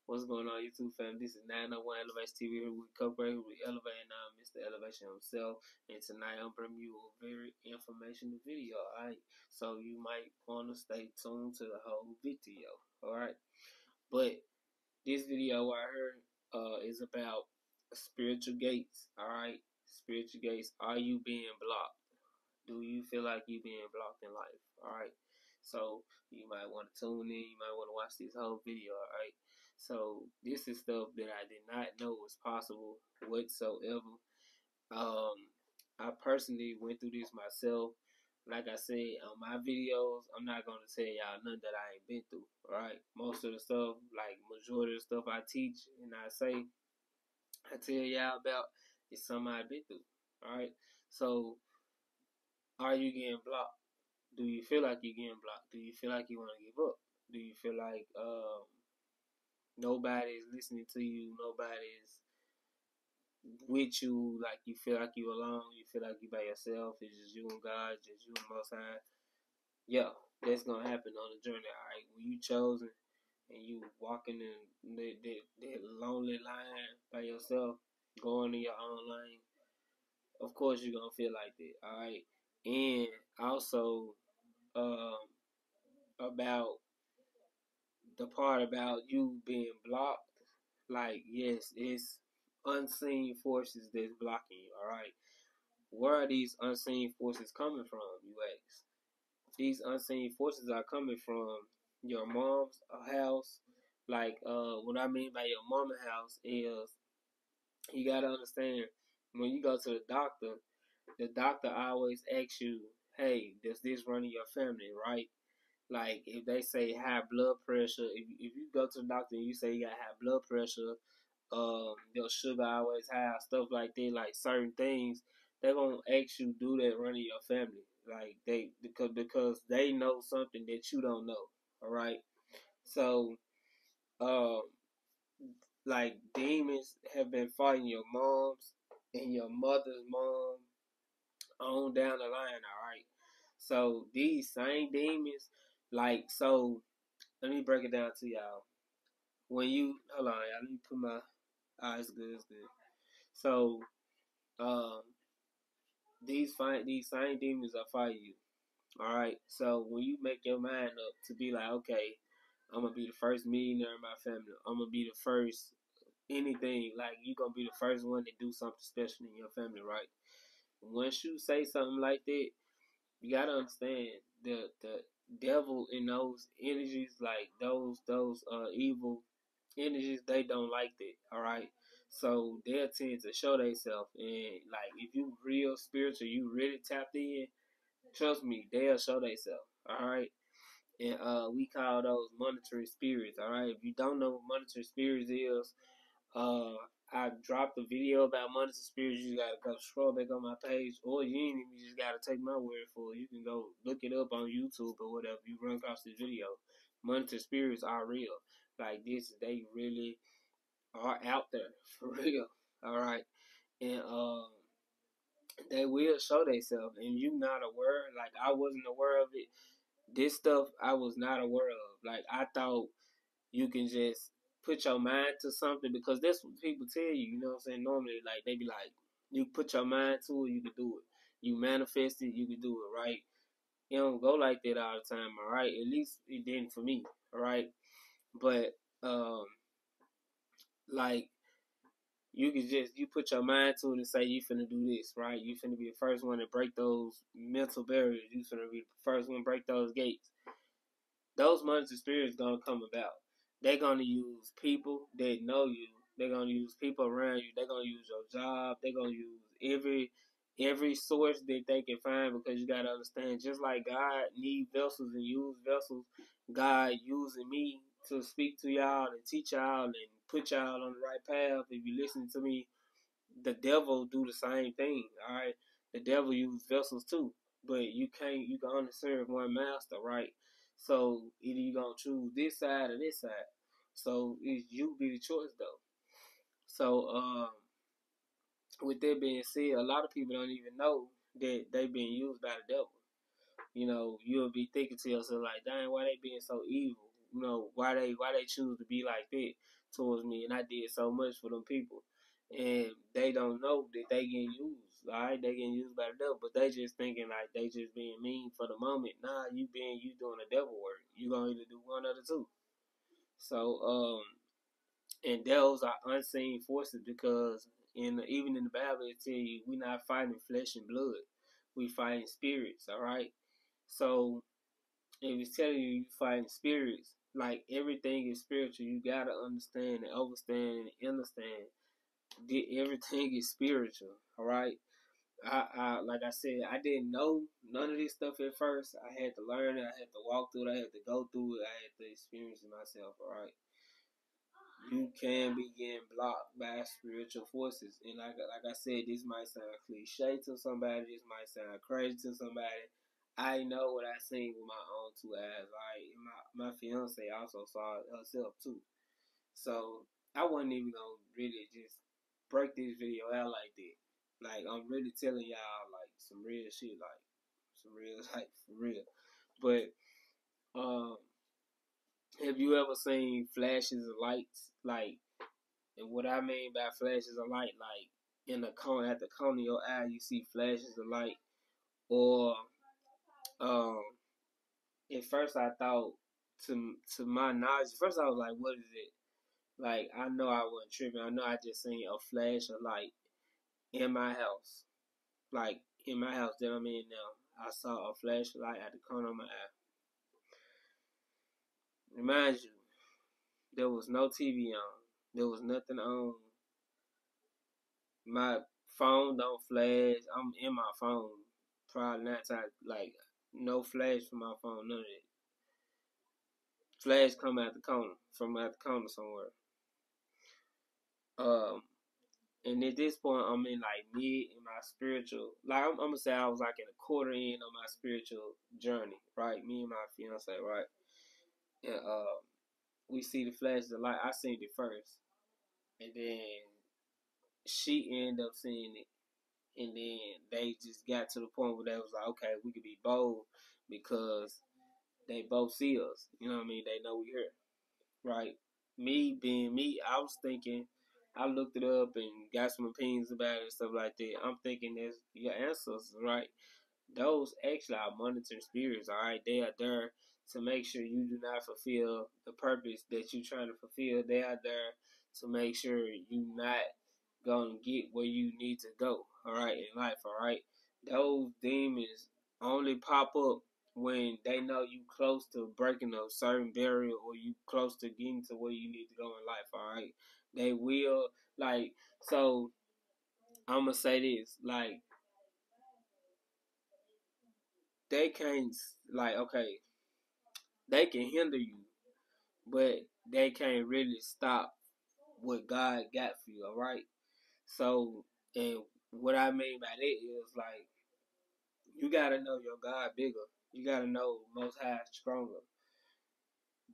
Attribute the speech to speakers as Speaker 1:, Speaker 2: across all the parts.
Speaker 1: What's going on, YouTube fam? This is 901 Elevation TV here with Co-Creator with Elevating Mr. Elevation himself. And tonight I'm bringing you a very informational video, alright? So you might want to stay tuned to the whole video, alright? But this video right here is about spiritual gates, alright? Spiritual gates. Are you being blocked? Do you feel like you being blocked in life? Alright. So you might want to tune in, you might want to watch this whole video, alright? So this is stuff that I did not know was possible whatsoever. I personally went through this myself. Like I said on my videos, I'm not gonna tell y'all nothing that I ain't been through. Alright. Most of the stuff, like majority of the stuff I teach and I say, I tell y'all about is something I've been through. Alright. So are you getting blocked? Do you feel like you're getting blocked? Do you feel like you want to give up? Do you feel like nobody's listening to you? Nobody's with you? Like you feel like you alone? You feel like you by yourself? It's just you and God, just you and the Most High. Yeah, that's gonna happen on the journey. All right, when you chosen and you walking in that lonely line by yourself, going in your own lane. Of course, you're gonna feel like that. All right, and also um, about the part about you being blocked, like, yes, it's unseen forces that's blocking you, alright? Where are these unseen forces coming from, you ask? These unseen forces are coming from your mom's house. Like, what I mean by your mama's house is you gotta understand when you go to the doctor always asks you, hey, does this run in your family, right? Like if they say high blood pressure, if you go to the doctor and you say you got high blood pressure, your sugar always high, stuff like that, like certain things, they're gonna ask you do that run in your family. Like they because they know something that you don't know. All right. So um like demons have been fighting your moms and your mother's mom on down the line, all right. So these same demons, like so let me break it down to y'all. When you hold on, y'all, let me put my it's good, it's good. So, um, these same demons are fighting you. All right. So when you make your mind up to be like, okay, I'm gonna be the first millionaire in my family. I'm gonna be the first anything. Like you gonna be the first one to do something special in your family, right? Once you say something like that, you gotta understand the devil in those energies, like those evil energies, they don't like that. All right, so they'll tend to show themselves, and like if you real spiritual, you really tapped in. Trust me, they'll show themselves. All right, and we call those monitoring spirits. All right, if you don't know what monitoring spirits is, uh, I dropped a video about monitoring spirits. You gotta go scroll back on my page, or you ain't even just gotta take my word for it. You can go look it up on YouTube or whatever. You run across this video. Monitoring spirits are real. Like this, they really are out there for real. All right, and they will show themselves, and you not aware. Like I wasn't aware of it. This stuff I was not aware of. Like I thought you can just put your mind to something because that's what people tell you. You know what I'm saying? Normally, like they be like, you put your mind to it, you can do it. You manifest it, you can do it. Right? It don't go like that all the time. All right? At least it didn't for me. All right? But like you can just you put your mind to it and say you finna do this, right? You finna be the first one to break those mental barriers. You finna be the first one to break those gates. Those months experience gonna come about. They're gonna use people that know you. They're gonna use people around you. They're gonna use your job. They're gonna use every source that they can find because you gotta understand. Just like God need vessels and use vessels, God using me to speak to y'all and teach y'all and put y'all on the right path. If you listen to me, the devil do the same thing. All right, the devil use vessels too, but you can't. You can only serve one master, right? So either you gonna choose this side or this side. So it's you be the choice though. So with that being said, a lot of people don't even know that they being used by the devil. You know, you'll be thinking to yourself like, dang, why they being so evil? You know, why they choose to be like that? towards me, and I did so much for them people, and they don't know that they getting used. All right, they getting used by the devil, but they just thinking like they just being mean for the moment. Nah, you doing the devil work. You gonna either do one of the two. So and those are unseen forces because even in the Bible it tell you we not fighting flesh and blood, we fighting spirits. All right, so if it's telling you fighting spirits, like everything is spiritual, you gotta understand and understand and understand that everything is spiritual. All right. I like I said, I didn't know none of this stuff at first. I had to learn it. I had to walk through it. I had to go through it. I had to experience it myself. All right. You can be getting blocked by spiritual forces, and like I said, this might sound cliche to somebody. This might sound crazy to somebody. I know what I seen with my own two eyes. Right. My fiance also saw it herself too. So I wasn't even gonna really just break this video out like that. Like I'm really telling y'all like some real shit, like some real like for real. But um, have you ever seen flashes of lights? Like, and what I mean by flashes of light, like in the corner at the corner of your eye, you see flashes of light. Or um, at first I thought to my knowledge, first I was like, what is it? Like I know I wasn't tripping. I know I just seen a flash of light in my house. Like in my house that I'm in now. I saw a flashlight at the corner of my eye. Remind you, there was no TV on. There was nothing on. My phone don't flash. I'm in my phone. Probably not time like no flash from my phone, none of that. Flash come out the corner, from out the corner somewhere. Um and at this point I'm in like mid in my spiritual, like I'm gonna say I was like in a quarter in of my spiritual journey, right? Me and my fiance, right? And we see the flashes of light. I seen it first, and then she ended up seeing it, and then they just got to the point where they was like, okay, we could be bold because they both see us. You know what I mean? They know we here, right? Me being me, I was thinking. I looked it up and got some opinions about it and stuff like that. I'm thinking that's your ancestors, right? Those actually are monitoring spirits, all right? They are there to make sure you do not fulfill the purpose that you're trying to fulfill. They are there to make sure you're not going to get where you need to go, all right, in life, all right? Those demons only pop up when they know you close to breaking a certain barrier or you close to getting to where you need to go in life, all right? They will, like, so I'm going to say this, like, they can't, like, okay, they can hinder you, but they can't really stop what God got for you, all right? So, and what I mean by that is like, you gotta know your God bigger. You gotta know Most High stronger.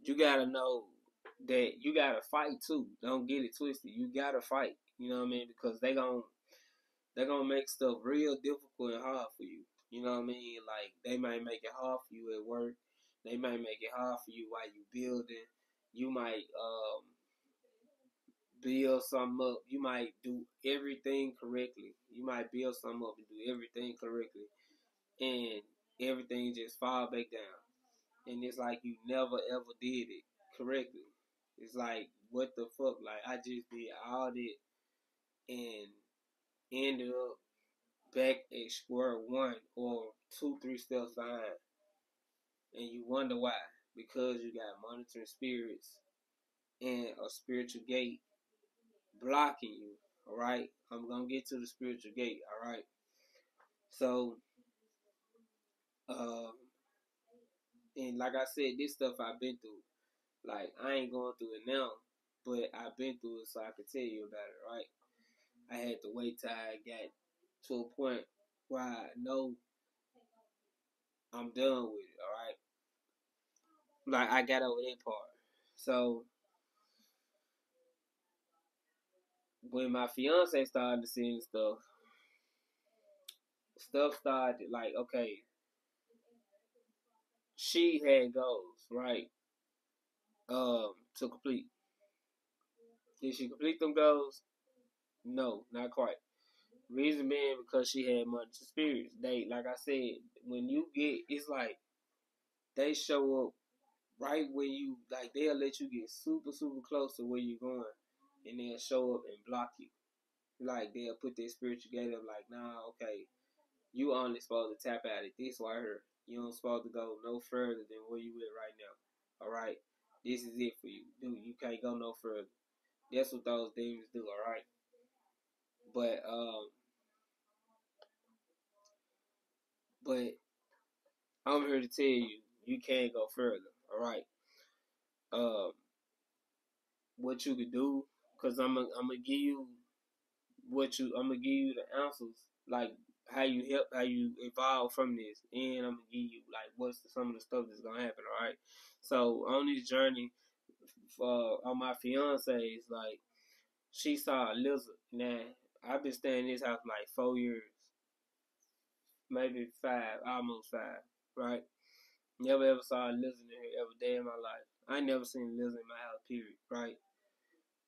Speaker 1: You gotta know that you gotta fight too. Don't get it twisted. You gotta fight. You know what I mean? Because they gonna make stuff real difficult and hard for you. You know what I mean? Like they might make it hard for you at work. They might make it hard for you while you building. You might build something up. You might do everything correctly. You might build something up and do everything correctly, and everything just fall back down. And it's like you never ever did it correctly. It's like what the fuck? Like I just did all that and ended up back at square one or 2, 3 steps behind, and you wonder why? Because you got monitoring spirits and a spiritual gate blocking you. All right, I'm gonna get to the spiritual gate. All right, so um, and like I said, this stuff I've been through. Like I ain't going through it now, but I've been through it, so I can tell you about it. Right, I had to wait till I got to a point where I know I'm done with it. All right, like I got over that part. So when my fiance started seeing stuff started like okay, she had goals right to complete. Did she complete them goals? No, not quite. Reason being because she had money to spirits. They, like I said, when you get, it's like they show up right where you, like they'll let you get super, super close to where you're going, and they'll show up and block you. Like they'll put their spirit together, like, nah, okay, you only supposed to tap out at this right here. You don't supposed to go no further than where you at right now. All right, this is it for you. Dude, you can't go no further. That's what those demons do. All right, but but I'm here to tell you, you can't go further. All right. Um, what you could do, cause I'm gonna give you I'm gonna give you the answers, like how you evolve from this, and I'm gonna give you like what's some of the stuff that's gonna happen. All right. So on this journey, on my fiance's, like she saw a lizard. Now I've been staying in this house like 4 years, maybe 5, almost 5. Right. Never ever saw a lizard in here ever day in my life. I never seen a lizard in my house. Period. Right.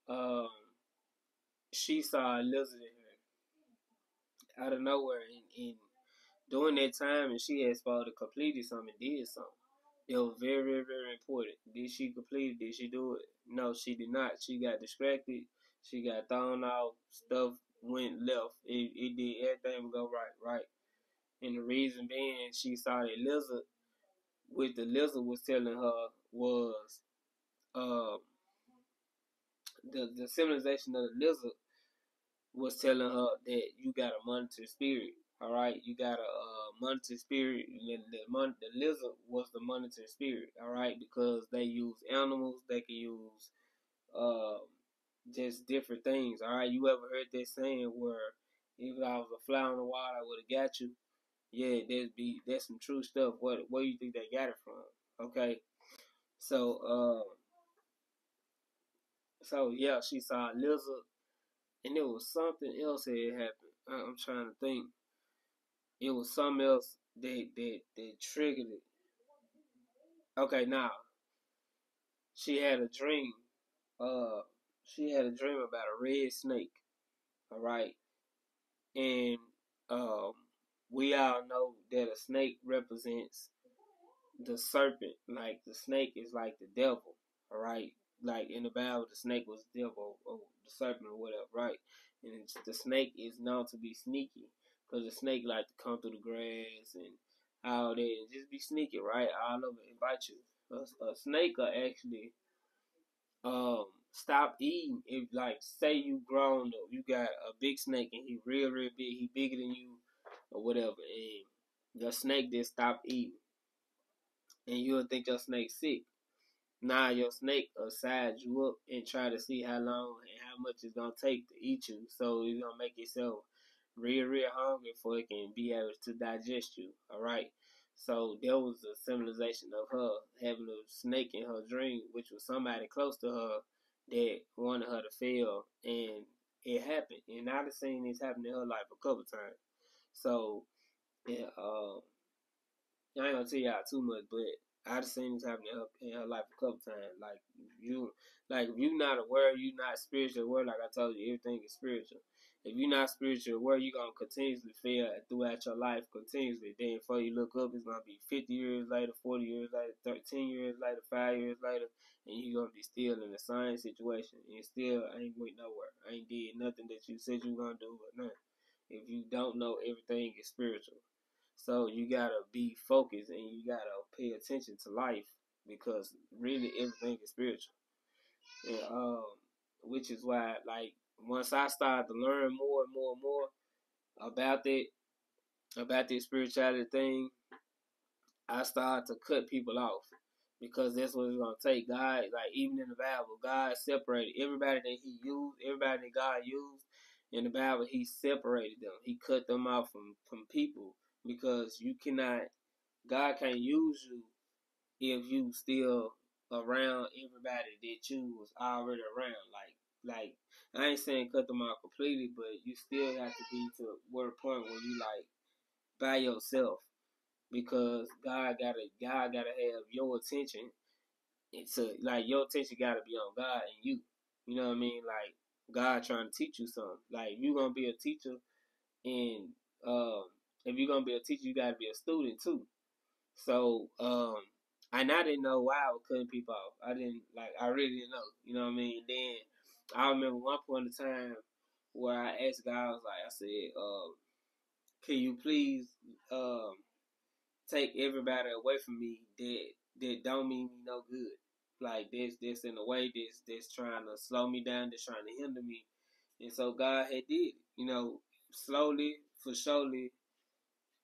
Speaker 1: Um, she saw a lizard in here out of nowhere, and during that time, and she had supposed to completed something, did something. It was very, very, very important. Did she complete it? Did she do it? No, she did not. She got distracted. She got thrown out. Stuff went left. It did everything would go right. And the reason being, she saw that lizard. What the lizard was telling her was, uh, the civilization of the lizard was telling her that you got a monitor spirit. All right, you got a monitor spirit. The lizard was the monitor spirit. All right, because they use animals, they can use uh, just different things. All right, you ever heard that saying where if I was a fly on the wall, I would have got you? Yeah, that's some true stuff. Where do you think they got it from? Okay, so yeah, she saw a lizard, and there was something else that had happened. I'm trying to think. It was something else that triggered it. Okay, now she had a dream. Uh, she had a dream about a red snake. All right, and um, we all know that a snake represents the serpent. Like the snake is like the devil. All right, like in the Bible, the snake was the devil or the serpent or whatever. Right, and the snake is known to be sneaky because the snake like to come through the grass and all that and just be sneaky, right? All over invite you. A snake will actually stop eating if, like, say you grown up, you got a big snake and he real big, he bigger than you or whatever, and the snake just stop eating, and you'll think your snake sick. Nah, your snake will size you up and try to see how long and how much it's gonna take to eat you. So it's gonna make itself real hungry before it can be able to digest you. All right. So there was a symbolization of her having a snake in her dream, which was somebody close to her that wanted her to fail, and it happened. And I've seen this happen in her life a couple times. So yeah, I ain't gonna tell y'all too much, but I've seen this happen in her life a couple times. Like if you not aware, you not spiritual aware. Like I told you, everything is spiritual. If you're not spiritual aware, you're gonna continuously fail throughout your life continuously. Then before you look up, it's gonna be 50 years later, 40 years later, 13 years later, 5 years later, and you're gonna be still in the same situation and still ain't went nowhere. Ain't did nothing that you said you gonna do or nothing. If you don't know, everything is spiritual. So you gotta be focused and you gotta pay attention to life because really everything is spiritual. And which is why, like, once I started to learn more and more and more about that spirituality thing, I started to cut people off because that's what it's gonna take. God, like even in the Bible, God separated everybody that He used, everybody that God used in the Bible. He separated them. He cut them off from people because you cannot. God can't use you if you still around everybody that you was already around. Like I ain't saying cut them out completely, but you still have to be to where point where you like by yourself because God gotta have your attention. It's like your attention gotta be on God and you. You know what I mean? Like God trying to teach you something. Like if you're gonna be a teacher, and um, if you're gonna be a teacher, you gotta be a student too. So and I didn't know why I was cutting people off. I didn't like. I really didn't know. You know what I mean? Then I remember one point in time where I asked God, I was like, I said, can you please um take everybody away from me that don't mean me no good. Like this in a way that's trying to slow me down, that's trying to hinder me. And so God had did it. You know, slowly for surely,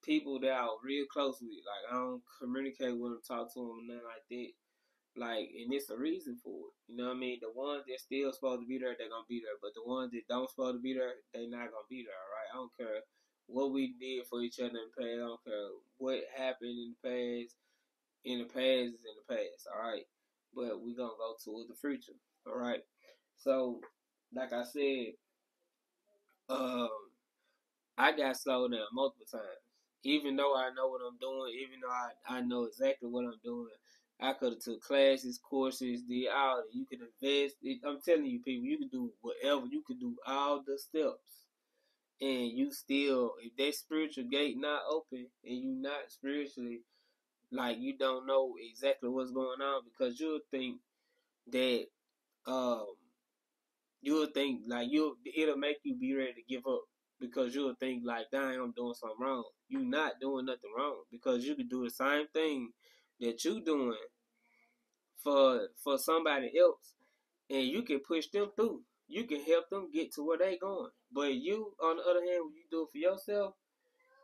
Speaker 1: people that I was real close with. Like I don't communicate with them, talk to them, nothing like that. Like, and it's a reason for it. You know what I mean? The ones that still supposed to be there, they're gonna be there. But the ones that don't supposed to be there, they not gonna be there. All right? I don't care what we did for each other in the past. I don't care what happened in the past. In the past is in the past. All right, but we gonna go towards the future. All right. So, like I said, um, I got slowed down multiple times. Even though I know what I'm doing, even though I know exactly what I'm doing, I could have took classes, courses, did all that. You can invest. I'm telling you, people, you can do whatever. You can do all the steps, and you still, if that spiritual gate not open, and you not spiritually, like you don't know exactly what's going on, because you'll think that um you'll think like it'll make you be ready to give up, because you'll think like, dang, I'm doing something wrong. You not doing nothing wrong, because you can do the same thing that you doing for somebody else, and you can push them through. You can help them get to where they going. But you, on the other hand, when you do it for yourself,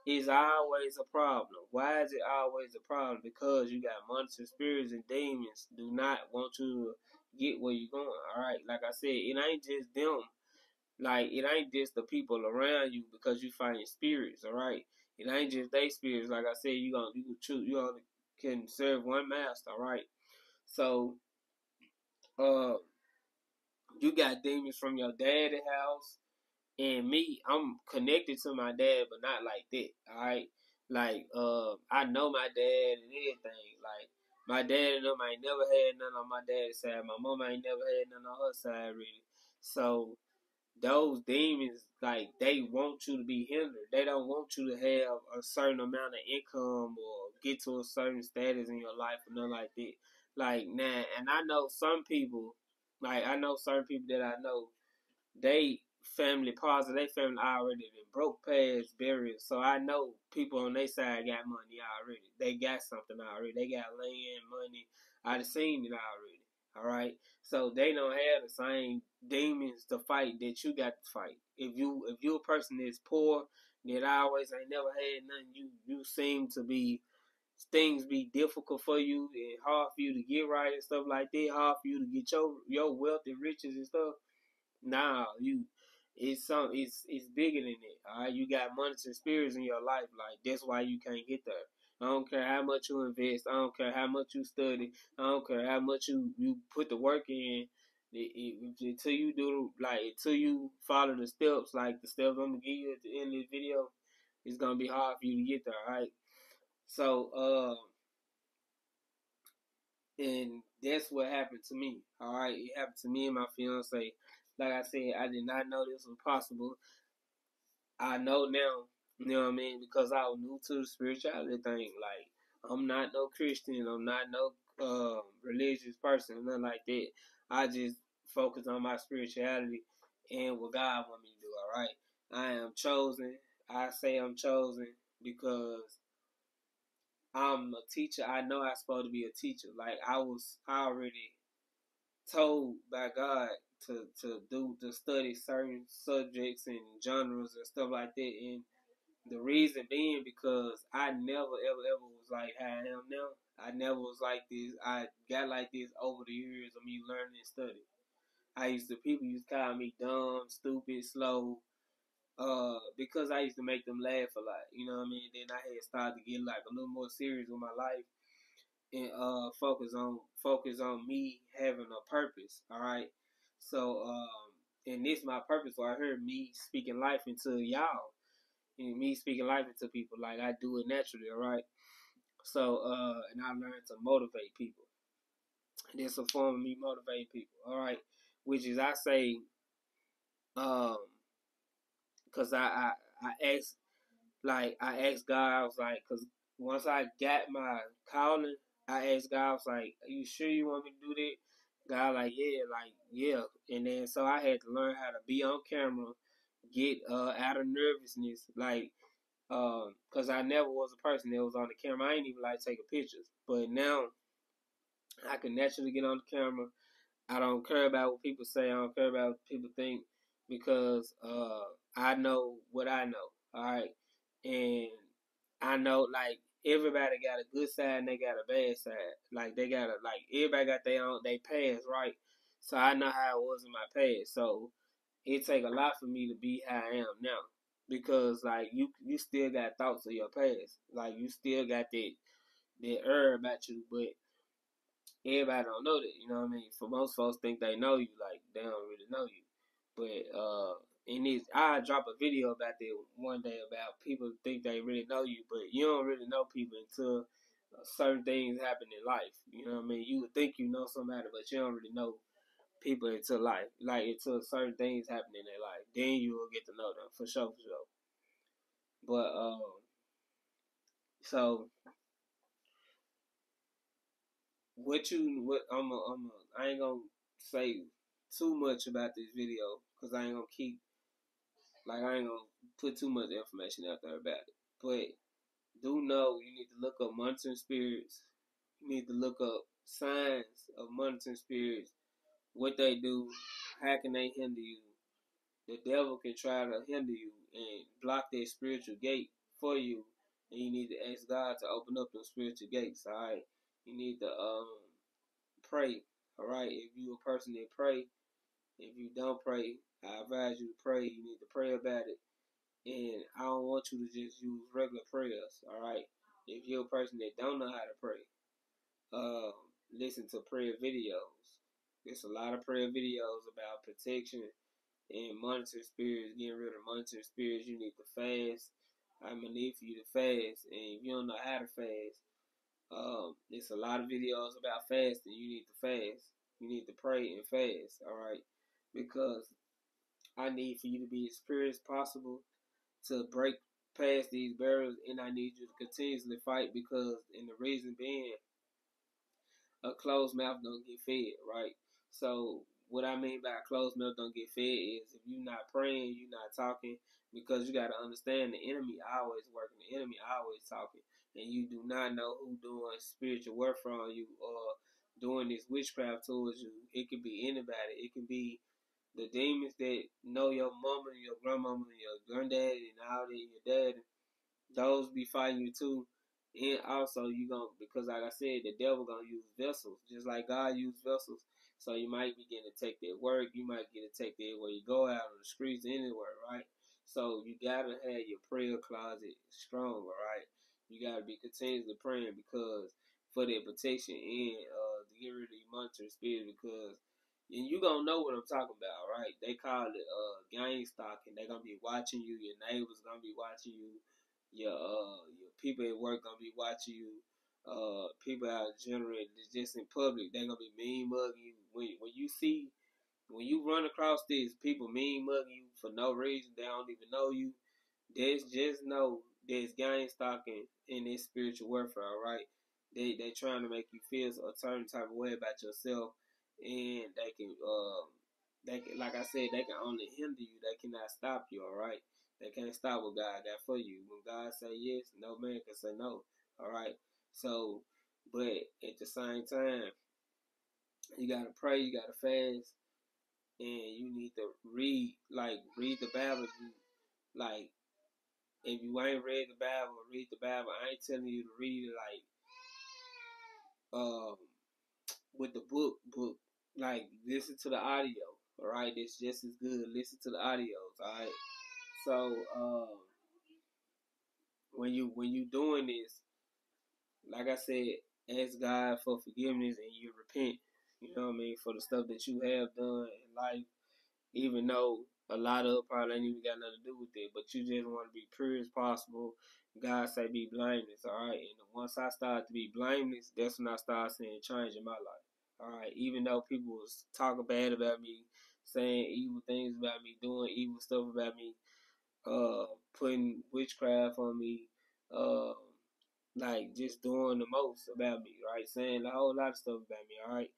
Speaker 1: it's always a problem. Why is it always a problem? Because you got monsters, spirits, and demons do not want you to get where you're going. All right, like I said, it ain't just them. Like it ain't just the people around you, because you find spirits. All right, it ain't just they spirits. Like I said, you can choose. You only can serve one master. All right, so uh, you got demons from your daddy house. And me, I'm connected to my dad, but not like that. All right, like I know my dad and everything. Like my dad and them ain't never had none on my dad's side. My mom ain't never had none on her side, really. So those demons, like they want you to be hindered. They don't want you to have a certain amount of income or get to a certain status in your life or nothing like that. Like nah, and I know some people. Like I know certain people that I know, they family parts of their family already been broke past burial. So I know people on their side got money already. They got something already. They got land, money. I done seen it already. All right. So they don't have the same demons to fight that you got to fight. If you a person that's poor, that always ain't never had nothing, you seem to be, things be difficult for you and hard for you to get right and stuff like that, hard for you to get your wealth and riches and stuff. Nah, it's bigger than that. All right, you got monetary spirits in your life. Like that's why you can't get there. I don't care how much you invest. I don't care how much you study. I don't care how much you put the work in. Until you do like until you follow the steps, like the steps I'm gonna give you at the end of the video, it's gonna be hard for you to get there. All right. So and that's what happened to me. All right, it happened to me and my fiance. Like I said, I did not know this was possible. I know now, you know what I mean, because I was new to the spirituality thing. Like, I'm not no Christian, I'm not no religious person, nothing like that. I just focus on my spirituality and what God want me to do, all right? I am chosen. I say I'm chosen because I'm a teacher. I know I'm supposed to be a teacher. Like, I already told by God to study certain subjects and genres and stuff like that. And the reason being because I never ever was like how I am now. I never was like this. I got like this over the years of me learning and studying. People used to call me dumb, stupid, slow, because I used to make them laugh a lot. You know what I mean? Then I had started to get like a little more serious with my life and focus on me having a purpose. All right. So and this my purpose. So I heard me speaking life into y'all and me speaking life into people. Like I do it naturally. All right. So and I learned to motivate people. This a form of me motivating people. All right. which is I say, um, cause I asked God, I was like, cause once I got my calling, I asked God, I was like, are you sure you want me to do that? God like, yeah. And then so I had to learn how to be on camera, get out of nervousness, like, cause I never was a person that was on the camera. I ain't even like taking pictures, but now I can naturally get on the camera. I don't care about what people say. I don't care about what people think because I know what I know. All right, and I know like everybody got a good side and they got a bad side. Like they got everybody got their own they past, right? So I know how it was in my past. So it take a lot for me to be how I am now because like you still got thoughts of your past. Like you still got that error about you, but everybody don't know that, you know what I mean? For most folks think they know you, like they don't really know you. But in this I drop a video about that one day about people think they really know you, but you don't really know people until certain things happen in life. You know what I mean? You would think you know somebody, but you don't really know people until life. Like until certain things happen in their life. Then you will get to know them for sure, for sure. But so what I ain't gonna say too much about this video because I ain't gonna keep I ain't gonna put too much information out there about it. But do know you need to look up monitoring spirits. You need to look up signs of monitoring spirits, what they do, how can they hinder you. The devil can try to hinder you and block that spiritual gate for you, and you need to ask God to open up those spiritual gates. All right, you need to pray. All right, if you a person that pray, if you don't pray, I advise you to pray. You need to pray about it, and I don't want you to just use regular prayers. All right, if you're a person that don't know how to pray, um, listen to prayer videos. There's a lot of prayer videos about protection and monitoring spirits, getting rid of monitoring spirits. You need to fast. I'm gonna need for you to fast, and if you don't know how to fast, there's a lot of videos about fasting. You need to fast. You need to pray and fast. All right, because I need for you to be as pure as possible to break past these barriers, and I need you to continuously fight because, and the reason being, a closed mouth don't get fed, right? So what I mean by a closed mouth don't get fed is if you're not praying, you're not talking, because you got to understand the enemy always working, the enemy always talking, and you do not know who doing spiritual warfare on you or doing this witchcraft towards you. It could be anybody. It can be the demons that know your mama and your grandmama and your granddad and all that, and your dad, those be fighting you too. And also you gonna because like I said, the devil gonna use vessels, just like God used vessels. So you might be getting to take that work, you might get to take that where you go out on the streets anywhere, right? So you gotta have your prayer closet strong, all right? You gotta be continuously praying because for their protection and to get rid of the monitoring spirit because and you gonna know what I'm talking about, right? They call it gang stalking. They gonna be watching you, your neighbors gonna be watching you, your people at work gonna be watching you. People out generally just in public, they gonna be mean mugging you. When you see when you run across these people mean mugging you for no reason, they don't even know you. Just know there's gang stalking in this spiritual warfare. All right, they trying to make you feel a certain type of way about yourself, and they can like I said they can only hinder you. They cannot stop you. All right, they can't stop what God got for you. When God say yes, no man can say no. All right, so but at the same time, you gotta pray, you gotta fast, and you need to read the Bible. Like if you ain't read the Bible, read the Bible. I ain't telling you to read it um with the book. Like listen to the audio. All right, it's just as good. Listen to the audios. All right. So when you doing this, like I said, ask God for forgiveness and you repent. You know what I mean for the stuff that you have done in life, even though a lot of it probably ain't even got nothing to do with it, but you just want to be pure as possible. God say be blameless, all right? And once I start to be blameless, that's when I start seeing change in my life, all right? Even though people was talking bad about me, saying evil things about me, doing evil stuff about me, uh, putting witchcraft on me, uh, like just doing the most about me, right? Saying a whole lot of stuff about me, all right?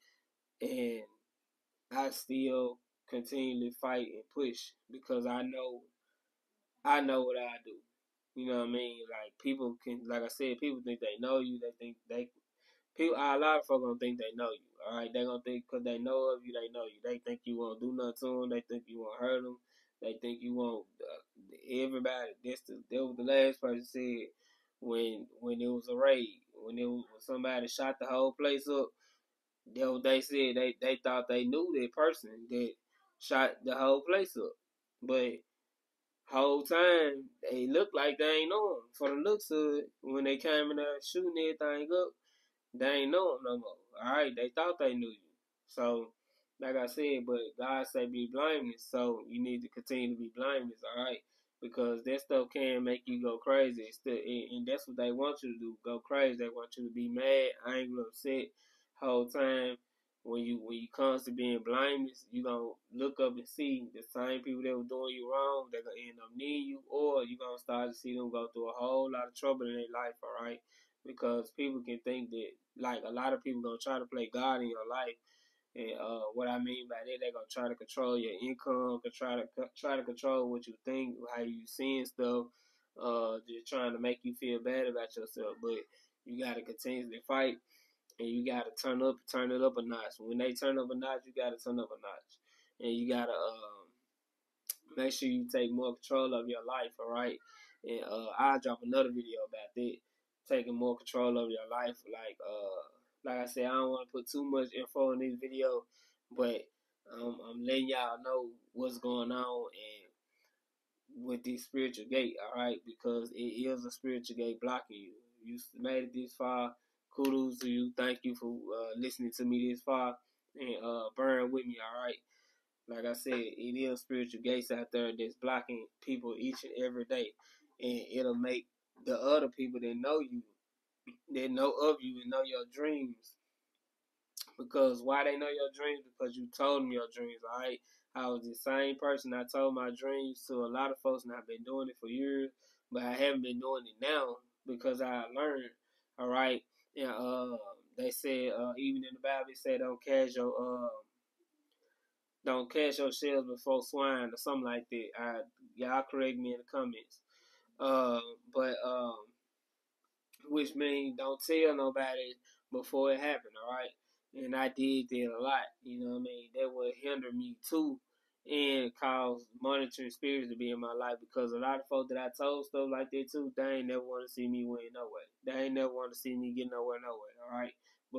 Speaker 1: And I still continually fight and push because I know what I do. You know what I mean? Like people can, like I said, people think they know you. They think they people. A lot of folks gonna think they know you. All right, they gonna think because they know of you, they know you. They think you won't do nothing to them. They think you won't hurt them. They think you won't. Everybody. That was the last person said when it was a raid. When somebody shot the whole place up. That what they said. They thought they knew that person that shot the whole place up, but whole time they looked like they ain't know him. For the looks of it, when they came in there shooting everything up, they ain't know him no more. All right, they thought they knew you. So, like I said, but God said be blameless. So you need to continue to be blameless. All right, because that stuff can make you go crazy. And that's what they want you to do. Go crazy. They want you to be mad, angry, upset, whole time. When you constantly being blameless, you gonna look up and see the same people that were doing you wrong. They're gonna end up needing you, or you gonna start to see them go through a whole lot of trouble in their life. All right, because people can think that like a lot of people gonna try to play God in your life, and what I mean by that, they gonna try to control your income, try to control what you think, how you seeing stuff, just trying to make you feel bad about yourself. But you gotta continuously fight, and you gotta turn it up a notch. When they turn up a notch, you gotta turn up a notch, and you gotta make sure you take more control of your life, all right? And I'll drop another video about that, taking more control of your life. Like I said, I don't want to put too much info in this video, but I'm letting y'all know what's going on and with this spiritual gate, all right? Because it is a spiritual gate blocking you. You made it this far. Kudos to you. Thank you for listening to me this far and bearing with me, all right? Like I said, it is spiritual gates out there that's blocking people each and every day. And it'll make the other people that know you, that know of you and know your dreams. Because why they know your dreams? Because you told them your dreams, all right? I was the same person. I told my dreams to a lot of folks, and I've been doing it for years, but I haven't been doing it now because I learned, all right? And they said, even in the Bible, it said, don't cast your shells before swine or something like that. Y'all correct me in the comments. Uh, but which means don't tell nobody before it happened. All right, and I did that a lot. You know what I mean? That would hinder me too, and cause monitoring spirits to be in my life because a lot of folks that I told stuff like that too, they ain't never want to see me win no way. They ain't never want to see me get nowhere. All right, but